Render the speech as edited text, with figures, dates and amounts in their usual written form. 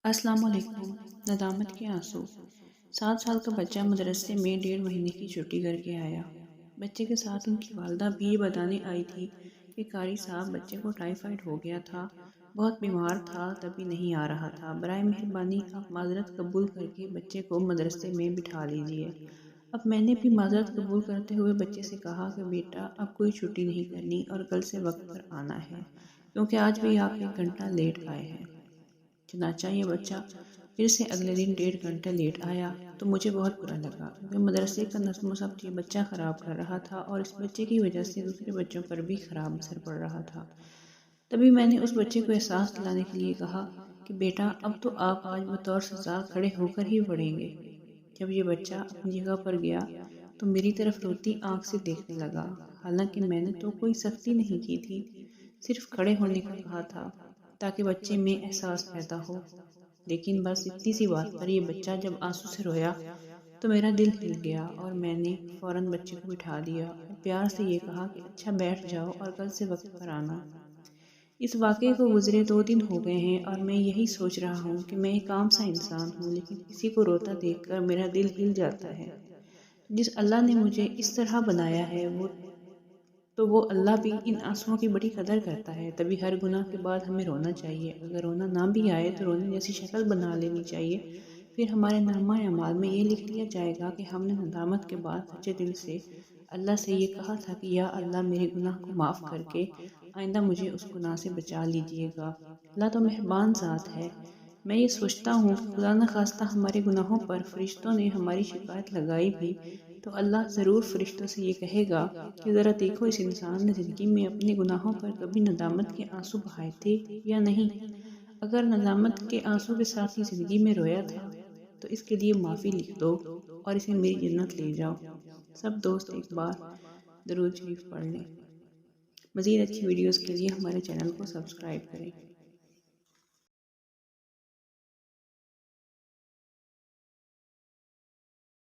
السلام علیکم۔ ندامت کے آنسو۔ 7 سال کا بچہ مدرسے میں 1.5 مہینے کی چھٹی کر کے آیا۔ بچے کے ساتھ ان کی والدہ بھی یہ بتانے آئی تھی کہ قاری صاحب بچے کو ٹائیفائڈ ہو گیا تھا، بہت بیمار تھا، تبھی نہیں آ رہا تھا۔ برائے مہربانی آپ معذرت قبول کر کے بچے کو مدرسے میں بٹھا لیجئے۔ اب میں نے بھی معذرت قبول کرتے ہوئے بچے سے کہا کہ بیٹا اب کوئی چھٹی نہیں کرنی اور کل سے وقت پر آنا ہے، کیونکہ آج بھی آپ 1 گھنٹہ لیٹ آئے ہیں۔ چنانچہ یہ بچہ پھر سے اگلے دن 1.5 گھنٹے لیٹ آیا تو مجھے بہت برا لگا، کیونکہ مدرسے کا نظم و ضبط یہ بچہ خراب کر رہا تھا اور اس بچے کی وجہ سے دوسرے بچوں پر بھی خراب اثر پڑ رہا تھا۔ تبھی میں نے اس بچے کو احساس دلانے کے لیے کہا کہ بیٹا اب تو آپ آج بطور سزا کھڑے ہو کر ہی پڑھیں گے۔ جب یہ بچہ اپنی جگہ پر گیا تو میری طرف روتی آنکھ سے دیکھنے لگا، حالانکہ میں نے تو کوئی سختی نہیں کی تھی، صرف کھڑے ہونے کا کہا تھا تاکہ بچے میں احساس پیدا ہو۔ لیکن بس اتنی سی بات پر یہ بچہ جب آنسو سے رویا تو میرا دل ہل گیا اور میں نے فوراً بچے کو بٹھا دیا اور پیار سے یہ کہا کہ اچھا بیٹھ جاؤ اور کل سے وقت پر آنا۔ اس واقعے کو گزرے 2 دن ہو گئے ہیں اور میں یہی سوچ رہا ہوں کہ میں ایک عام سا انسان ہوں، لیکن کسی کو روتا دیکھ کر میرا دل ہل جاتا ہے۔ جس اللہ نے مجھے اس طرح بنایا ہے وہ اللہ بھی ان آنسوؤں کی بڑی قدر کرتا ہے۔ تبھی ہر گناہ کے بعد ہمیں رونا چاہیے، اگر رونا نہ بھی آئے تو رونے جیسی شکل بنا لینی چاہیے، پھر ہمارے نامہ اعمال میں یہ لکھ لیا جائے گا کہ ہم نے ندامت کے بعد سچے دل سے اللہ سے یہ کہا تھا کہ یا اللہ میرے گناہ کو معاف کر کے آئندہ مجھے اس گناہ سے بچا لیجئے گا۔ اللہ تو مہربان ذات ہے۔ میں یہ سوچتا ہوں کہ خدا نخواستہ ہمارے گناہوں پر فرشتوں نے ہماری شکایت لگائی بھی تو اللہ ضرور فرشتوں سے یہ کہے گا کہ ذرا دیکھو اس انسان نے زندگی میں اپنے گناہوں پر کبھی ندامت کے آنسو بہائے تھے یا نہیں۔ اگر ندامت کے آنسو کے ساتھ ہی زندگی میں رویا تھا تو اس کے لیے معافی لکھ دو اور اسے میری جنت لے جاؤ۔ سب دوست ایک بار درود شریف پڑھ لیں۔ مزید اچھی ویڈیوز کے لیے ہمارے چینل کو سبسکرائب کریں۔